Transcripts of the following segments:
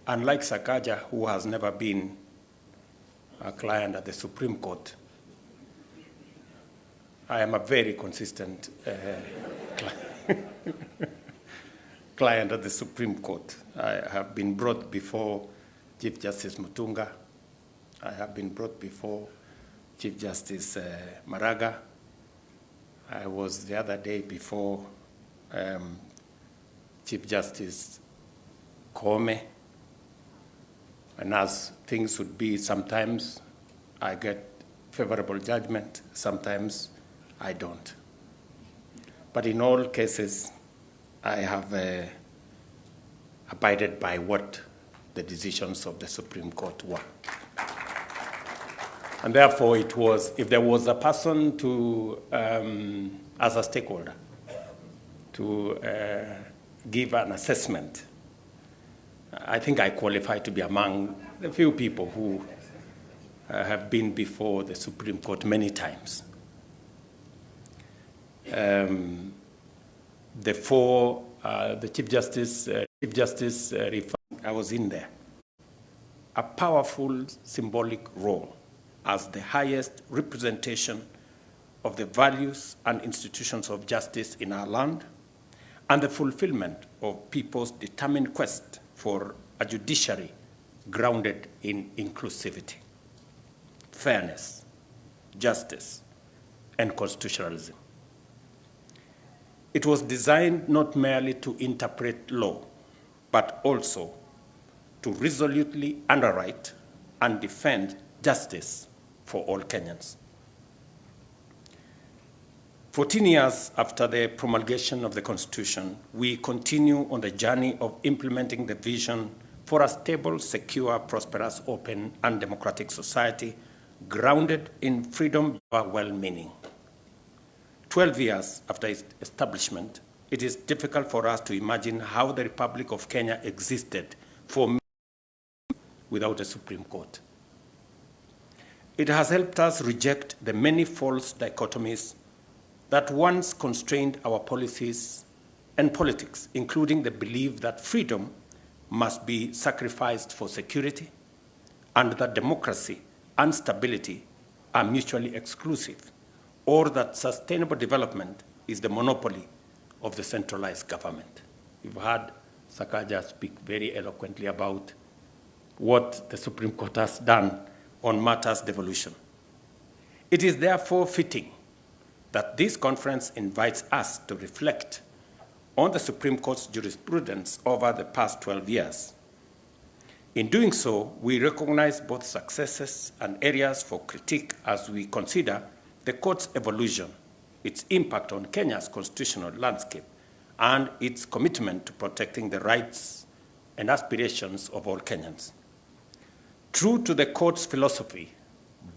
unlike Sakaja, who has never been a client at the Supreme Court, I am a very consistent client at the Supreme Court. I have been brought before Chief Justice Mutunga. I have been brought before Chief Justice Maraga. I was the other day before Chief Justice Koome. And as things would be, sometimes I get favorable judgment, sometimes I don't. But in all cases, I have abided by what the decisions of the Supreme Court were. And therefore, it was, if there was a person to, as a stakeholder, to give an assessment, I think I qualify to be among the few people who have been before the Supreme Court many times. The Chief Justice, I was in there. A powerful symbolic role as the highest representation of the values and institutions of justice in our land, and the fulfillment of people's determined quest for a judiciary grounded in inclusivity, fairness, justice, and constitutionalism. It was designed not merely to interpret law, but also to resolutely underwrite and defend justice for all Kenyans. 14 years after the promulgation of the Constitution, we continue on the journey of implementing the vision for a stable, secure, prosperous, open, and democratic society grounded in freedom and well-meaning. 12 years after its establishment, it is difficult for us to imagine how the Republic of Kenya existed for many years without a Supreme Court. It has helped us reject the many false dichotomies that once constrained our policies and politics, including the belief that freedom must be sacrificed for security and that democracy and stability are mutually exclusive, or that sustainable development is the monopoly of the centralized government. You've heard Sakaja speak very eloquently about what the Supreme Court has done on matters devolution. It is therefore fitting that this conference invites us to reflect on the Supreme Court's jurisprudence over the past 12 years. In doing so, we recognize both successes and areas for critique as we consider the court's evolution, its impact on Kenya's constitutional landscape, and its commitment to protecting the rights and aspirations of all Kenyans. True to the court's philosophy,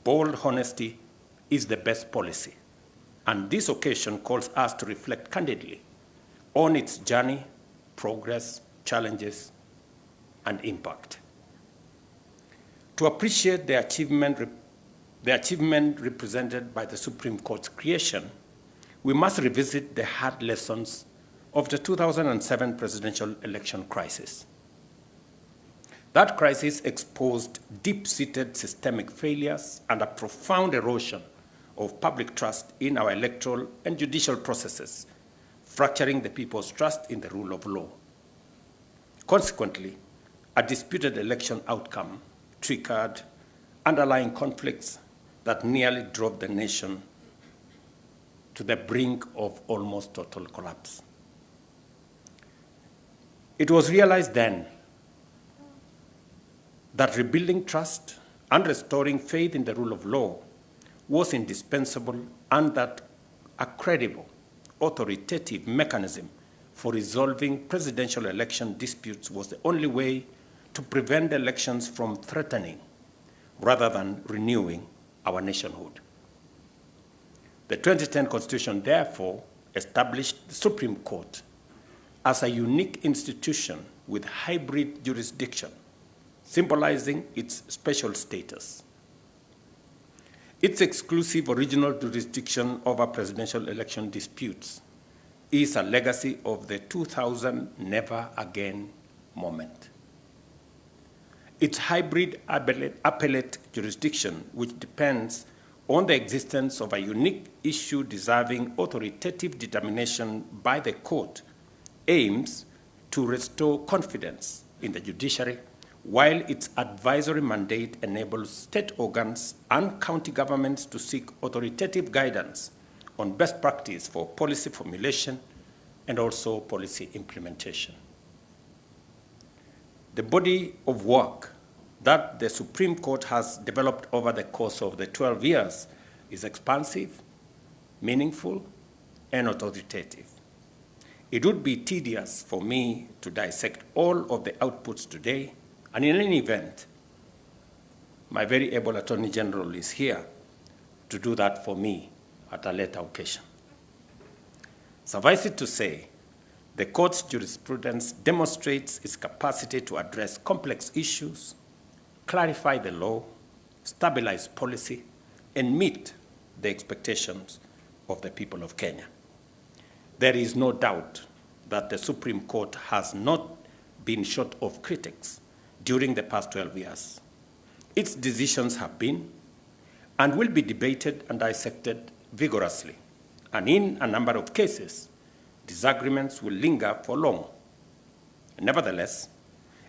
bold honesty is the best policy, and this occasion calls us to reflect candidly on its journey, progress, challenges, and impact. To appreciate the achievement represented by the Supreme Court's creation, we must revisit the hard lessons of the 2007 presidential election crisis. That crisis exposed deep-seated systemic failures and a profound erosion of public trust in our electoral and judicial processes, fracturing the people's trust in the rule of law. Consequently, a disputed election outcome triggered underlying conflicts that nearly drove the nation to the brink of almost total collapse. It was realized then that rebuilding trust and restoring faith in the rule of law was indispensable, and that a credible, authoritative mechanism for resolving presidential election disputes was the only way to prevent elections from threatening rather than renewing our nationhood. The 2010 Constitution, therefore, established the Supreme Court as a unique institution with hybrid jurisdiction, symbolizing its special status. Its exclusive original jurisdiction over presidential election disputes is a legacy of the 2000 never again moment. Its hybrid appellate jurisdiction, which depends on the existence of a unique issue deserving authoritative determination by the court, aims to restore confidence in the judiciary, while its advisory mandate enables state organs and county governments to seek authoritative guidance on best practice for policy formulation and also policy implementation. The body of work that the Supreme Court has developed over the course of the 12 years is expansive, meaningful, and authoritative. It would be tedious for me to dissect all of the outputs today, and in any event, my very able Attorney General is here to do that for me at a later occasion. Suffice it to say, the court's jurisprudence demonstrates its capacity to address complex issues, clarify the law, stabilize policy, and meet the expectations of the people of Kenya. There is no doubt that the Supreme Court has not been short of critics during the past 12 years. Its decisions have been and will be debated and dissected vigorously, and in a number of cases, disagreements will linger for long. Nevertheless,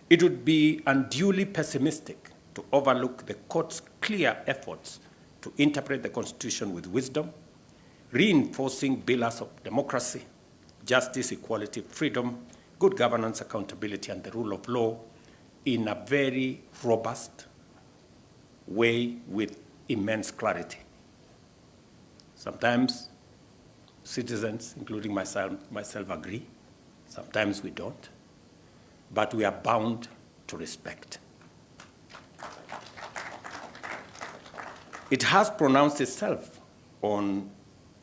it would be unduly pessimistic to overlook the court's clear efforts to interpret the Constitution with wisdom, reinforcing pillars of democracy, justice, equality, freedom, good governance, accountability, and the rule of law in a very robust way with immense clarity. Sometimes citizens, including myself agree, sometimes we don't, but we are bound to respect. It has pronounced itself on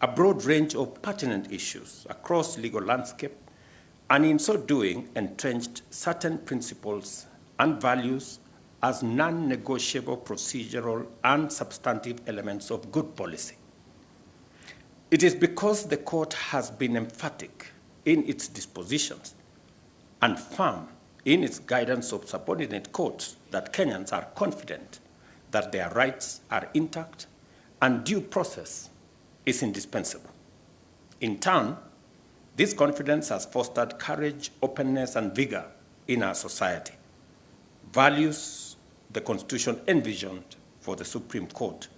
a broad range of pertinent issues across legal landscape, and in so doing, entrenched certain principles and values as non-negotiable procedural and substantive elements of good policy. It is because the court has been emphatic in its dispositions and firm in its guidance of subordinate courts that Kenyans are confident that their rights are intact and due process is indispensable. In turn, this confidence has fostered courage, openness, and vigor in our society, values the Constitution envisioned for the Supreme Court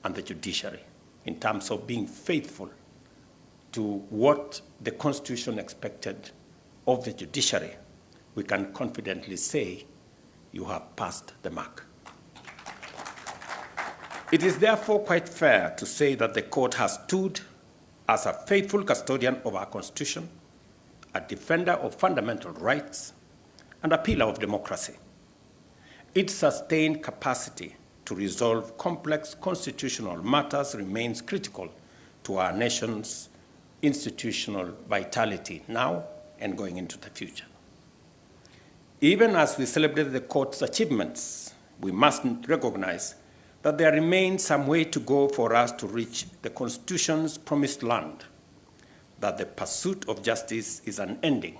and the judiciary in terms of being faithful to what the Constitution expected of the judiciary. We can confidently say you have passed the mark. It is therefore quite fair to say that the court has stood as a faithful custodian of our Constitution, a defender of fundamental rights, and a pillar of democracy. Its sustained capacity to resolve complex constitutional matters remains critical to our nation's institutional vitality now and going into the future. Even as we celebrate the court's achievements, we must recognize that there remains some way to go for us to reach the Constitution's promised land, that the pursuit of justice is unending,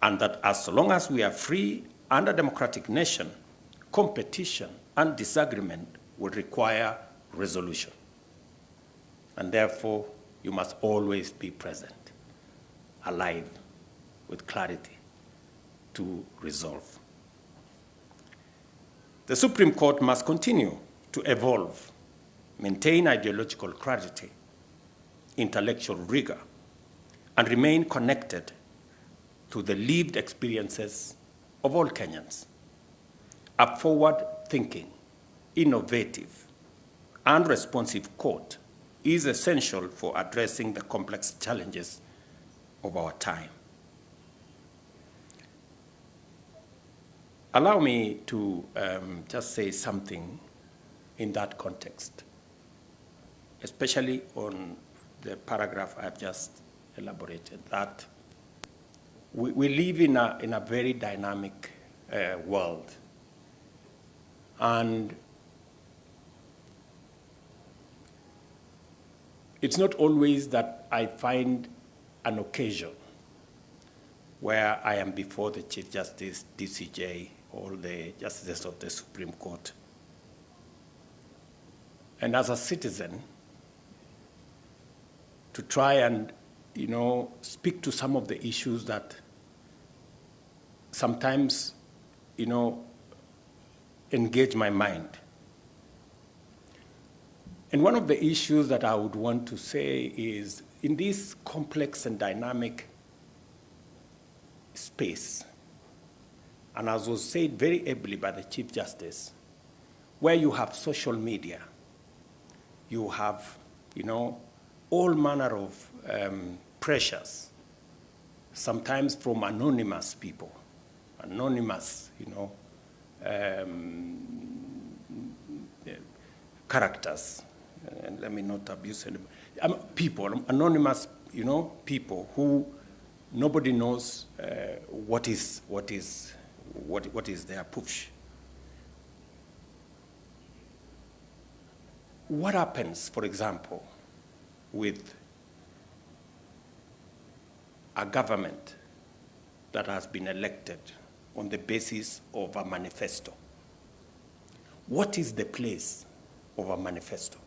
and that as long as we are free and a democratic nation, competition and disagreement will require resolution. And therefore, you must always be present, alive, with clarity to resolve. The Supreme Court must continue to evolve, maintain ideological clarity, intellectual rigor, and remain connected to the lived experiences of all Kenyans. A forward-thinking, innovative, and responsive court is essential for addressing the complex challenges of our time. Allow me to just say something in that context, especially on the paragraph I've just elaborated, that we live in a very dynamic world. And it's not always that I find an occasion where I am before the Chief Justice, DCJ, all the justices of the Supreme Court. And as a citizen, to try and, speak to some of the issues that sometimes, engage my mind. And one of the issues that I would want to say is, in this complex and dynamic space, and as was said very ably by the Chief Justice, where you have social media, you have, all manner of pressures, sometimes from anonymous people, anonymous, characters, and let me not abuse any people, anonymous, people who nobody knows what is their push. What happens, for example, with a government that has been elected on the basis of a manifesto? What is the place of a manifesto?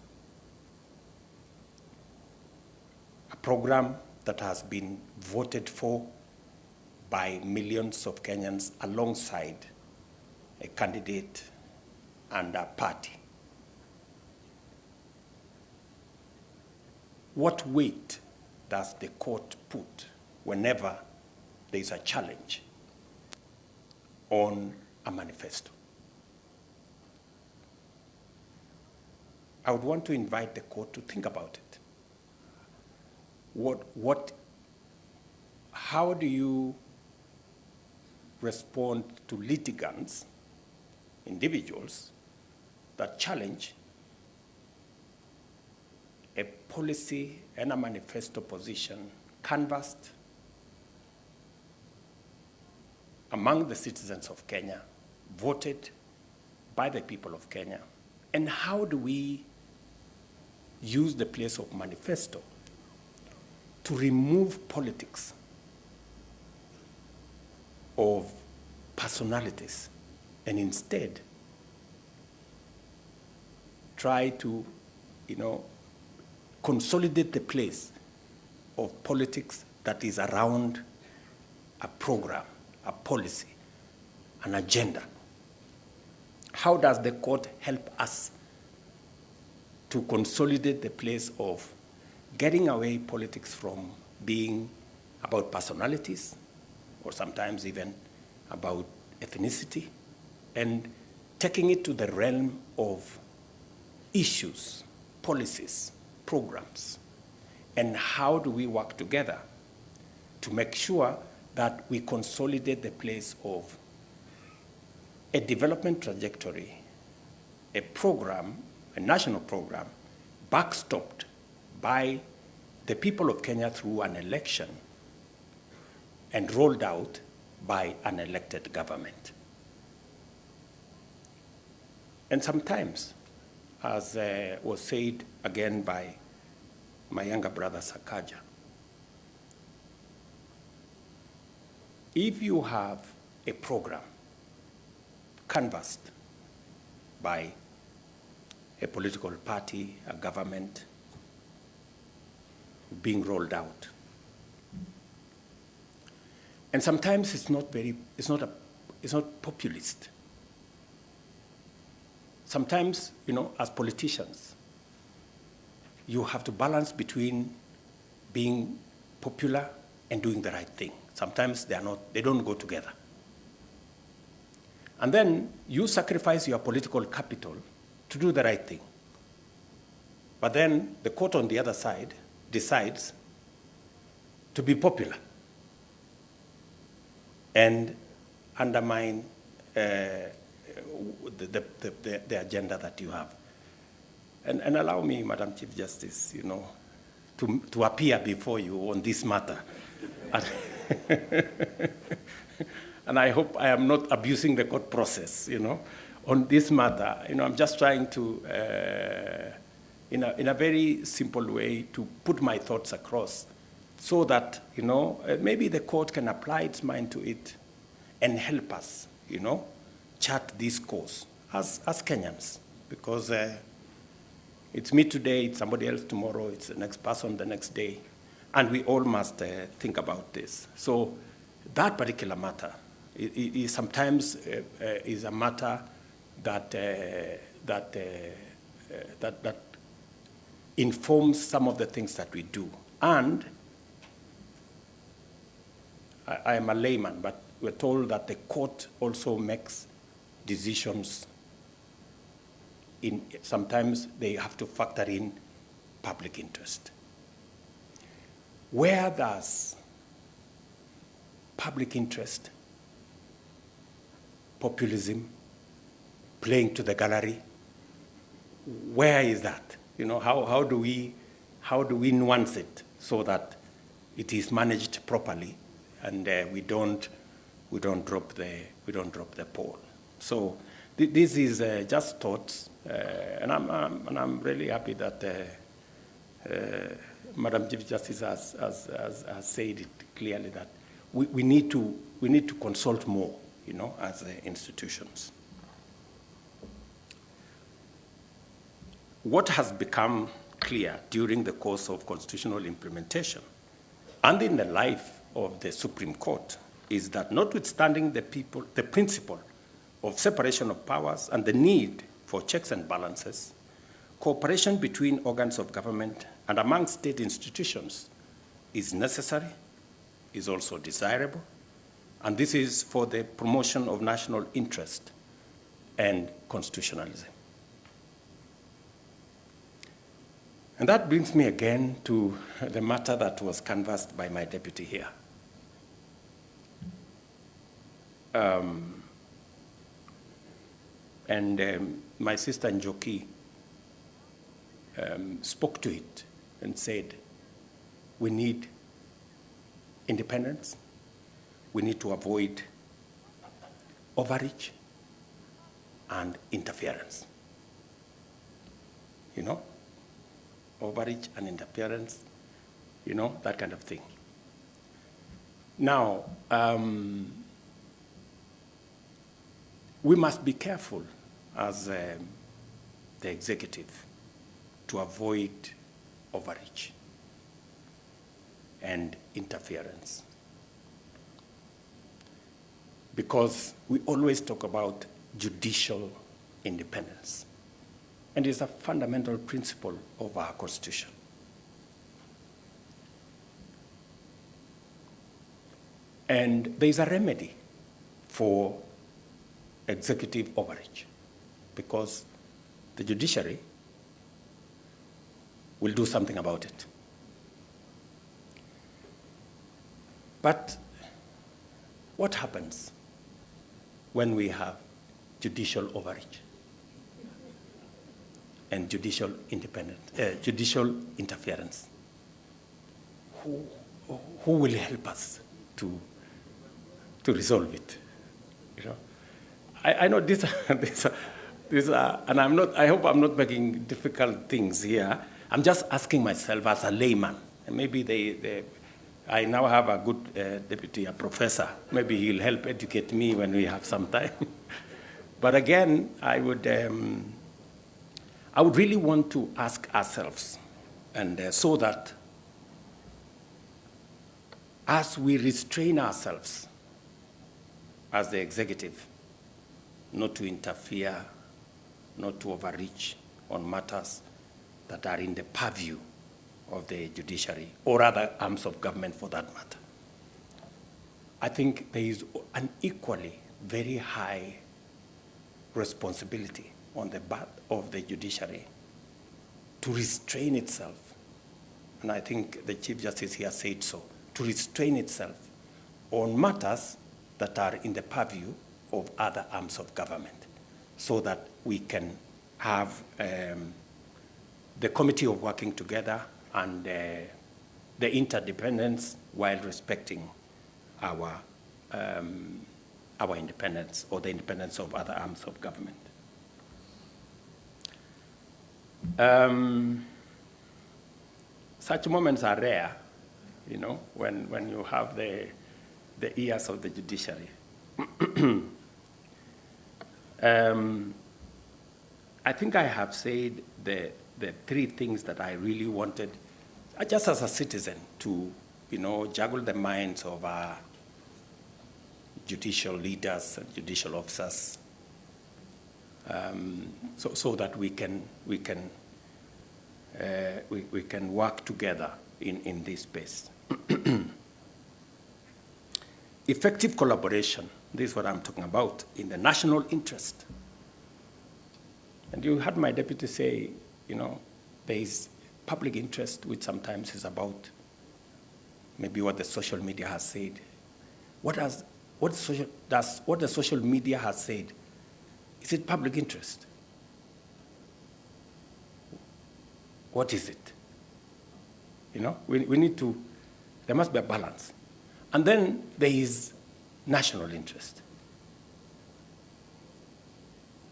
A program that has been voted for by millions of Kenyans alongside a candidate and a party. What weight does the court put whenever there is a challenge on a manifesto? I would want to invite the court to think about it. How do you respond to litigants, individuals, that challenge a policy and a manifesto position canvassed among the citizens of Kenya, voted by the people of Kenya? And how do we use the place of manifesto to remove politics of personalities and instead try to, consolidate the place of politics that is around a program, a policy, an agenda? How does the court help us to consolidate the place of getting away politics from being about personalities, or sometimes even about ethnicity, and taking it to the realm of issues, policies, programs? And how do we work together to make sure that we consolidate the place of a development trajectory, a program, a national program, backstopped by the people of Kenya through an election and rolled out by an elected government? And sometimes, as was said again by my younger brother Sakaja, if you have a program canvassed by a political party, a government, being rolled out, and sometimes it's not populist. Sometimes, as politicians, you have to balance between being popular and doing the right thing. Sometimes they don't go together. And then you sacrifice your political capital to do the right thing. But then the court on the other side decides to be popular and undermine the agenda that you have. And allow me, Madam Chief Justice, to appear before you on this matter. And I hope I am not abusing the court process, on this matter. I'm just trying to, in a very simple way, to put my thoughts across so that, maybe the court can apply its mind to it and help us, chart this course as Kenyans, because it's me today, it's somebody else tomorrow, it's the next person the next day, and we all must think about this. So that particular matter is sometimes is a matter that informs some of the things that we do. And I am a layman, but we're told that the court also makes decisions. Sometimes they have to factor in public interest. Where does public interest, populism, playing to the gallery, where is that? You know, how do we nuance it so that it is managed properly and we don't drop the ball? So this is just thoughts, and I'm really happy that Madam Chief Justice has said it clearly that we need to consult more, you know, as institutions. What has become clear during the course of constitutional implementation and in the life of the Supreme Court is that notwithstanding the principle of separation of powers and the need for checks and balances, cooperation between organs of government and among state institutions is necessary, is also desirable, and this is for the promotion of national interest and constitutionalism. And that brings me again to the matter that was canvassed by my deputy here. My sister Njoki spoke to it and said, we need independence, we need to avoid overreach and interference. You know? Overreach and interference, you know, that kind of thing. Now, we must be careful as the executive to avoid overreach and interference, because we always talk about judicial independence. And it's a fundamental principle of our Constitution. And there's a remedy for executive overreach, because the judiciary will do something about it. But what happens when we have judicial overreach and judicial interference? Who will help us to resolve it? You know, I know these are, and I hope I'm not making difficult things here. I'm just asking myself as a layman, and maybe I now have a good deputy, a professor. Maybe he'll help educate me when we have some time. But again, I would really want to ask ourselves, and so that as we restrain ourselves as the executive, not to interfere, not to overreach on matters that are in the purview of the judiciary or other arms of government for that matter, I think there is an equally very high responsibility on the part of the judiciary to restrain itself, and I think the Chief Justice here said so, to restrain itself on matters that are in the purview of other arms of government, so that we can have the committee of working together and the interdependence while respecting our independence or the independence of other arms of government. Such moments are rare, you know, when you have the ears of the judiciary. I think I have said the three things that I really wanted, just as a citizen, to juggle the minds of our judicial leaders and judicial officers, so that we can work together in this space. Effective collaboration, this is what I'm talking about, in the national interest. And you heard my deputy say, there is public interest, which sometimes is about maybe what the social media has said. What the social media has said, is it public interest? What is it? We need to, there must be a balance. And then there is national interest.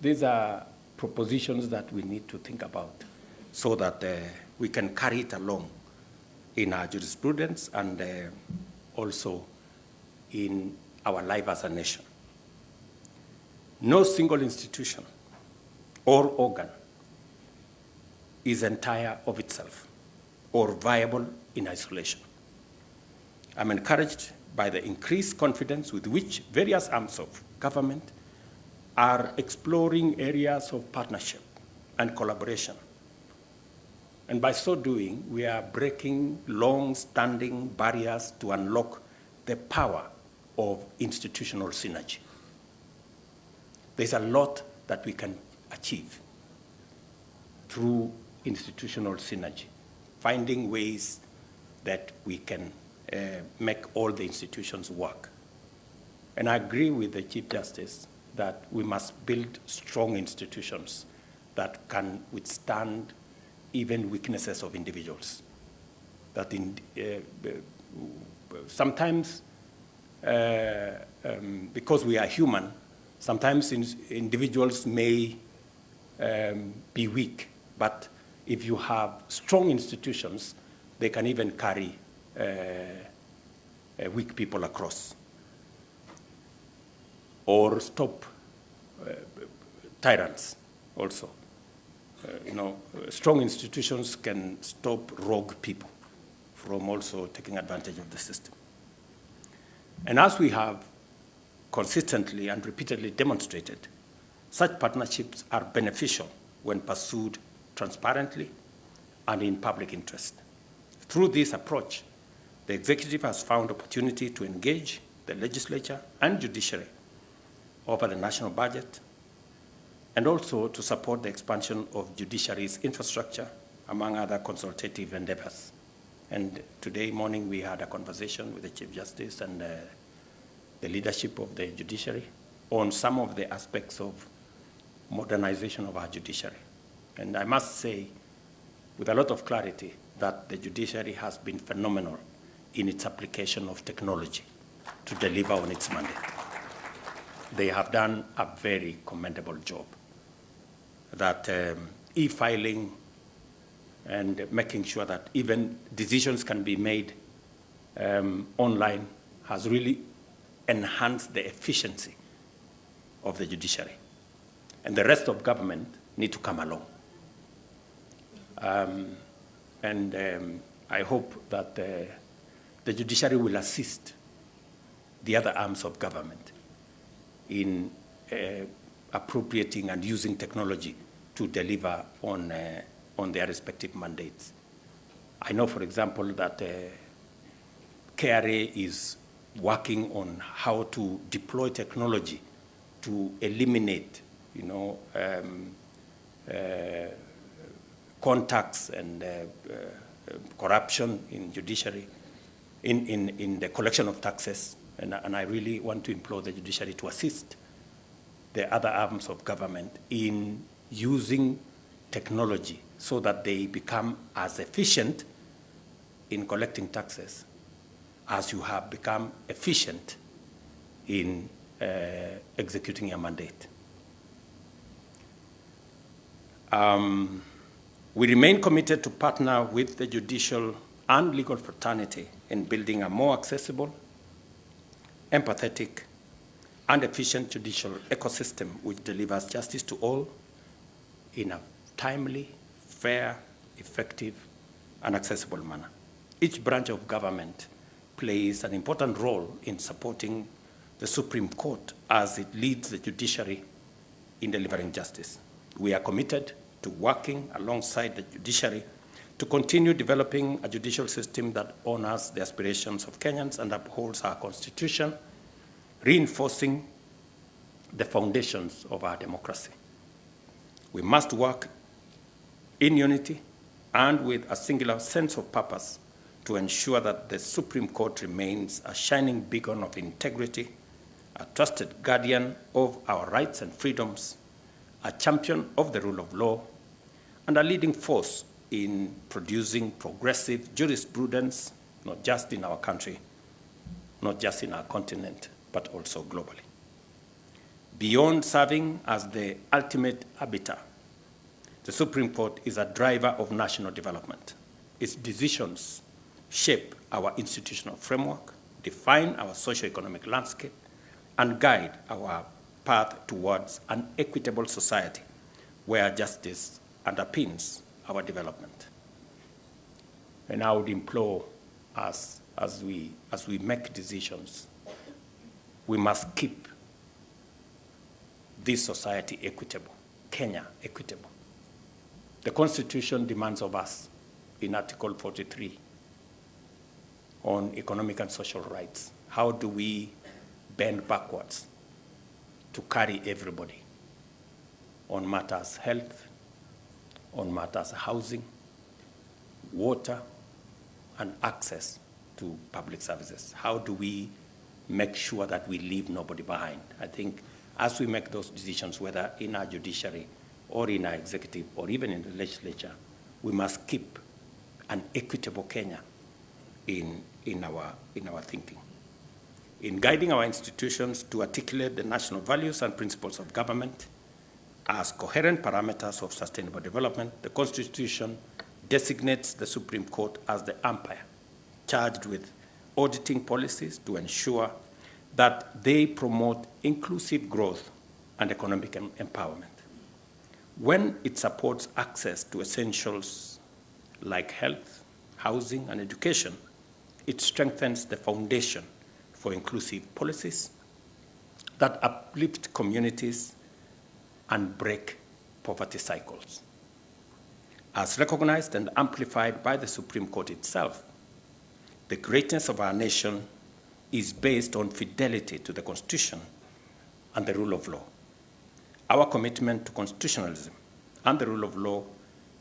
These are propositions that we need to think about so that we can carry it along in our jurisprudence and also in our life as a nation. No single institution or organ is entire of itself or viable in isolation. I'm encouraged by the increased confidence with which various arms of government are exploring areas of partnership and collaboration. And by so doing, we are breaking long-standing barriers to unlock the power of institutional synergy. There's a lot that we can achieve through institutional synergy, finding ways that we can make all the institutions work. And I agree with the Chief Justice that we must build strong institutions that can withstand even weaknesses of individuals. That sometimes, because we are human, sometimes individuals may be weak, but if you have strong institutions, they can even carry weak people across or stop tyrants also. Strong institutions can stop rogue people from also taking advantage of the system. And as we have consistently and repeatedly demonstrated, such partnerships are beneficial when pursued transparently and in public interest. Through this approach, the executive has found opportunity to engage the legislature and judiciary over the national budget, and also to support the expansion of judiciary's infrastructure, among other consultative endeavors. And today morning, we had a conversation with the Chief Justice and the leadership of the judiciary on some of the aspects of modernization of our judiciary. And I must say, with a lot of clarity, that the judiciary has been phenomenal in its application of technology to deliver on its mandate. They have done a very commendable job. That e-filing and making sure that even decisions can be made online has really enhanced the efficiency of the judiciary. And the rest of government need to come along. I hope that the judiciary will assist the other arms of government in appropriating and using technology to deliver on their respective mandates. I know, for example, that KRA is working on how to deploy technology to eliminate, contacts and corruption in judiciary, in the collection of taxes. And I really want to implore the judiciary to assist the other arms of government in using technology so that they become as efficient in collecting taxes as you have become efficient in executing your mandate. We remain committed to partner with the judicial and legal fraternity in building a more accessible, empathetic, and efficient judicial ecosystem which delivers justice to all in a timely, fair, effective, and accessible manner. Each branch of government plays an important role in supporting the Supreme Court as it leads the judiciary in delivering justice. We are committed to working alongside the judiciary to continue developing a judicial system that honors the aspirations of Kenyans and upholds our Constitution, reinforcing the foundations of our democracy. We must work in unity and with a singular sense of purpose to ensure that the Supreme Court remains a shining beacon of integrity, a trusted guardian of our rights and freedoms, a champion of the rule of law, and a leading force in producing progressive jurisprudence, not just in our country, not just in our continent, but also globally. Beyond serving as the ultimate arbiter, the Supreme Court is a driver of national development. Its decisions shape our institutional framework, define our socio-economic landscape, and guide our path towards an equitable society where justice underpins our development. And I would implore us as we make decisions, we must keep this society equitable, Kenya equitable. The Constitution demands of us in Article 43 on economic and social rights. How do we bend backwards to carry everybody on matters health, on matters housing, water, and access to public services? How do we make sure that we leave nobody behind? I think as we make those decisions, whether in our judiciary or in our executive or even in the legislature, we must keep an equitable Kenya in our thinking. In guiding our institutions to articulate the national values and principles of government as coherent parameters of sustainable development, the Constitution designates the Supreme Court as the umpire charged with auditing policies to ensure that they promote inclusive growth and economic empowerment. When it supports access to essentials like health, housing, and education, it strengthens the foundation for inclusive policies that uplift communities and break poverty cycles. As recognized and amplified by the Supreme Court itself, the greatness of our nation is based on fidelity to the Constitution and the rule of law. Our commitment to constitutionalism and the rule of law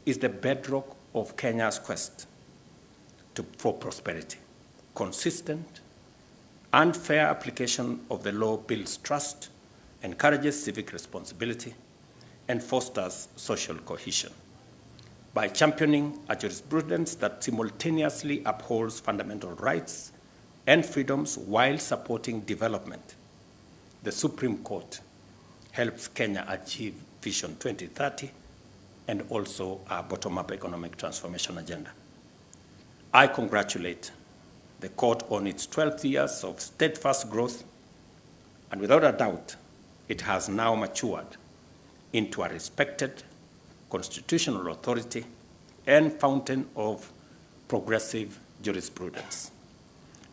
is the bedrock of Kenya's quest for prosperity. Consistent and fair application of the law builds trust, encourages civic responsibility, and fosters social cohesion. By championing a jurisprudence that simultaneously upholds fundamental rights and freedoms while supporting development, the Supreme Court helps Kenya achieve Vision 2030 and also our bottom-up economic transformation agenda. I congratulate the court on its 12 years of steadfast growth, and without a doubt, it has now matured into a respected constitutional authority and fountain of progressive jurisprudence.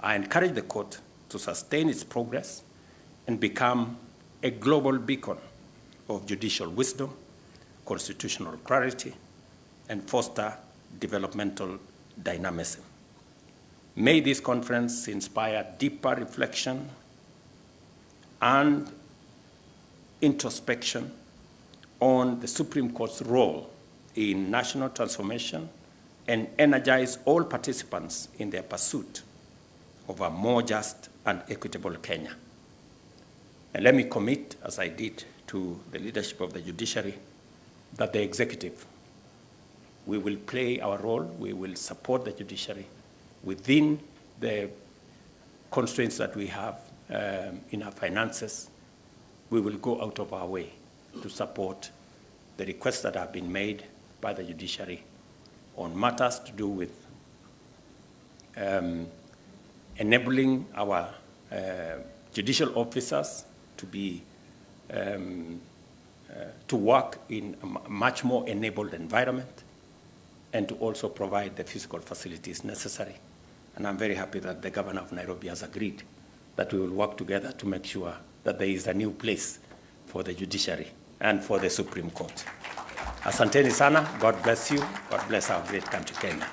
I encourage the court to sustain its progress and become a global beacon of judicial wisdom, constitutional clarity, and foster developmental dynamism. May this conference inspire deeper reflection and introspection on the Supreme Court's role in national transformation and energize all participants in their pursuit of a more just and equitable Kenya. And let me commit, as I did to the leadership of the judiciary, that the executive, we will play our role, we will support the judiciary within the constraints that we have in our finances. We will go out of our way to support the requests that have been made by the judiciary on matters to do with enabling our judicial officers to be to work in a much more enabled environment and to also provide the physical facilities necessary. And I'm very happy that the governor of Nairobi has agreed that we will work together to make sure that there is a new place for the judiciary and for the Supreme Court. Asanteni sana. God bless you. God bless our great country, Kenya.